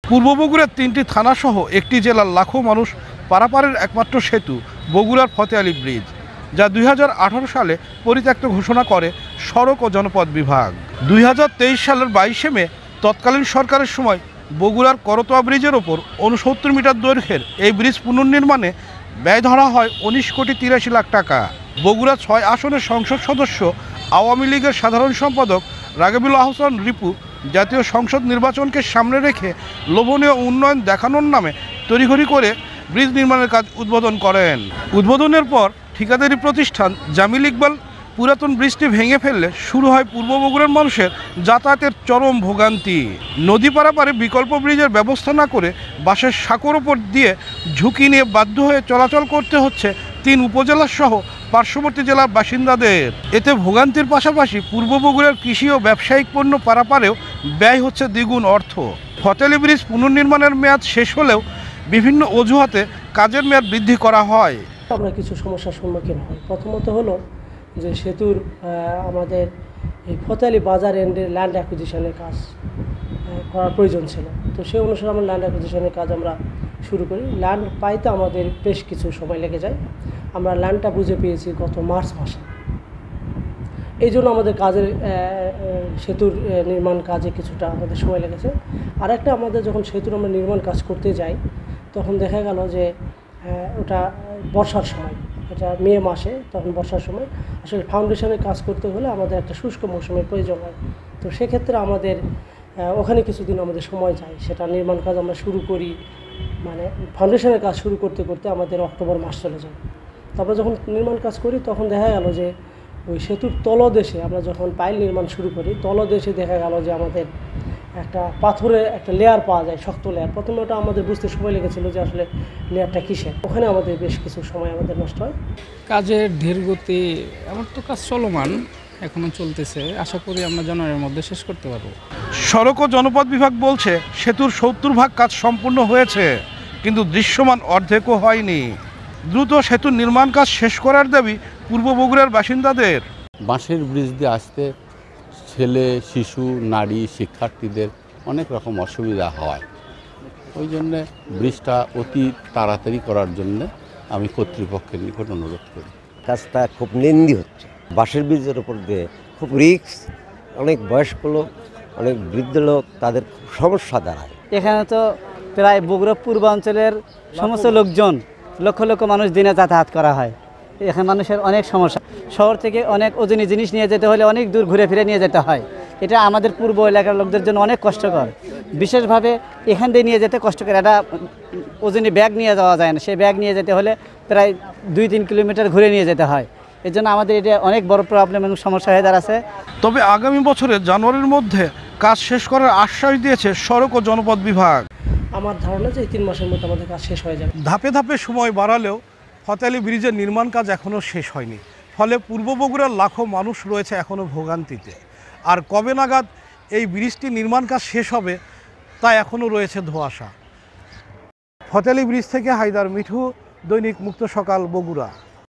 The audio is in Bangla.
পূর্ব বগুড়ার 3টি থানাসহ একটি জেলার লাখো মানুষ পারাপারের একমাত্র সেতু বগুড়ার ফতে আলী ব্রিজ, যা 2018 সালে পরিত্যক্ত ঘোষণা করে সড়ক ও জনপথ বিভাগ। 2023 সালের 22 মে তৎকালীন সরকারের সময় বগুড়ার করতোয়া ব্রিজের ওপর 69 মিটার দৈর্ঘ্যের এই ব্রিজ পুনর্নির্মাণে ব্যয় ধরা হয় 19 কোটি 83 লাখ টাকা। বগুড়া 6 আসনের সংসদ সদস্য, আওয়ামী লীগের সাধারণ সম্পাদক রাগিবুল আহসান রিপু জাতীয় সংসদ নির্বাচনকে সামনে রেখে লোভনীয় উন্নয়ন দেখানোর নামে তড়িঘড়ি করে ব্রিজ নির্মাণের কাজ উদ্বোধন করেন। উদ্বোধনের পর ঠিকাদারি প্রতিষ্ঠান জামিল ইকবাল পুরাতন ব্রিজটি ভেঙে ফেললে শুরু হয় পূর্ব বগুড়ার মানুষের যাতায়াতের চরম ভোগান্তি। নদী পারাপারে বিকল্প ব্রিজের ব্যবস্থা না করে বাঁশের সাঁকোর ওপর দিয়ে ঝুঁকি নিয়ে বাধ্য হয়ে চলাচল করতে হচ্ছে 3 উপজেলা সহ পার্শ্ববর্তী জেলার বাসিন্দাদের। এতে ভোগান্তির পাশাপাশি পূর্ব বগুড়ার কৃষি ও ব্যবসায়িক পণ্য পারাপারেও ব্যয় হচ্ছে দ্বিগুণ অর্থ। ফতে আলী ব্রিজ পুনর্নির্মাণের মেয়াদ শেষ হলেও বিভিন্ন অজুহাতে কাজের মেয়াদ বৃদ্ধি করা হয়। আমরা কিছু সমস্যার সম্মুখীন হই। প্রথমত হলো যে সেতুর আমাদের এই ফতে আলী বাজার এন্ডে ল্যান্ড অ্যাকুইজিশনের কাজ করার প্রয়োজন ছিল। তো সেই অনুসারে আমরা ল্যান্ড অ্যাকুইজিশনের কাজ আমরা শুরু করি। ল্যান্ড পাইতে আমাদের বেশ কিছু সময় লেগে যায়। আমরা ল্যান্ডটা বুঝে পেয়েছি গত মার্চ মাসে। এই জন্য আমাদের কাজের সেতুর নির্মাণ কাজে কিছুটা আমাদের সময় লেগেছে। আর একটা আমাদের যখন সেতুর আমরা নির্মাণ কাজ করতে যাই তখন দেখা গেল যে ওটা বর্ষার সময়, এটা মে মাসে, তখন বর্ষার সময় আসলে ফাউন্ডেশনের কাজ করতে হলে আমাদের একটা শুষ্ক মৌসুমের প্রয়োজন হয়। তো সেক্ষেত্রে আমাদের ওখানে কিছুদিন আমাদের সময় যায়। সেটা নির্মাণ কাজ আমরা শুরু করি, মানে ফাউন্ডেশনের কাজ শুরু করতে করতে আমাদের অক্টোবর মাস চলে যায়। তারপরে যখন নির্মাণ কাজ করি তখন দেখা গেল যে ওই সেতুর তলদেশে আমরা যখন পাইল নির্মাণ শুরু করি, তলদেশে দেখা গেল যে আমাদের একটা পাথরের একটা লেয়ার পাওয়া যায়, শক্ত লেয়ার। প্রথমে ওটা আমাদের বুঝতে সময় লেগেছিল যে আসলে লেয়ারটা কিসের। ওখানে আমাদের বেশ কিছু সময় আমাদের নষ্ট হয়। কাজের ধীরগতি, আমার তো কাজ চলমান, এখনও চলতেছে। আশা করি আমরা জানুয়ারির মধ্যে শেষ করতে পারবো। সড়ক ও জনপথ বিভাগ বলছে সেতুর 70% কাজ সম্পূর্ণ হয়েছে, কিন্তু দৃশ্যমান অর্ধেকও হয়নি। দ্রুত সেতুর নির্মাণ কাজ শেষ করার দাবি পূর্ব বগুড়ার বাসিন্দাদের। বাঁশের ব্রিজ দিয়ে আসতে ছেলে, শিশু, নারী, শিক্ষার্থীদের অনেক রকম অসুবিধা হয়। ওই জন্যে ব্রিজটা অতি তাড়াতাড়ি করার জন্য আমি কর্তৃপক্ষের নিকট অনুরোধ করি। কাজটা খুব নিন্দি হচ্ছে। বাঁশের ব্রিজের উপর দিয়ে খুব রিস্ক, অনেক বয়স্ক লোক, অনেক বৃদ্ধ লোক, তাদের খুব সমস্যা দাঁড়ায়। এখানে তো প্রায় বগুড়া পূর্বাঞ্চলের সমস্ত লোকজন, লক্ষ লক্ষ মানুষ দিনে যাতায়াত করা হয়। এখানে মানুষের অনেক সমস্যা। শহর থেকে অনেক ওজনী জিনিস নিয়ে যেতে হলে অনেক দূর ঘুরে ফিরে নিয়ে যেতে হয়। এটা আমাদের পূর্ব এলাকার লোকদের জন্য অনেক কষ্টকর। বিশেষভাবে এখান দিয়ে নিয়ে যেতে কষ্টকর। এটা ওজনী ব্যাগ নিয়ে যাওয়া যায় না, সেই ব্যাগ নিয়ে যেতে হলে প্রায় 2-3 কিলোমিটার ঘুরে নিয়ে যেতে হয়। এর জন্য আমাদের এটা অনেক বড় প্রবলেম এবং সমস্যা হয়ে দাঁড়াচ্ছে। তবে আগামী বছরের জানুয়ারির মধ্যে কাজ শেষ করার আশ্বাস দিয়েছে সড়ক ও জনপথ বিভাগ। আমার ধারণা যে 3 মাসের মধ্যে আমাদের কাজ শেষ হয়ে যাবে। ধাপে ধাপে সময় বাড়ালেও ফতে আলী ব্রিজের নির্মাণ কাজ এখনও শেষ হয়নি। ফলে পূর্ব বগুড়ার লাখো মানুষ রয়েছে এখনও ভোগান্তিতে। আর কবে নাগাদ এই ব্রিজটি নির্মাণ কাজ শেষ হবে তা এখনও রয়েছে ধোঁয়াশা। ফতে আলী ব্রিজ থেকে হায়দার মিঠু, দৈনিক মুক্ত সকাল, বগুড়া।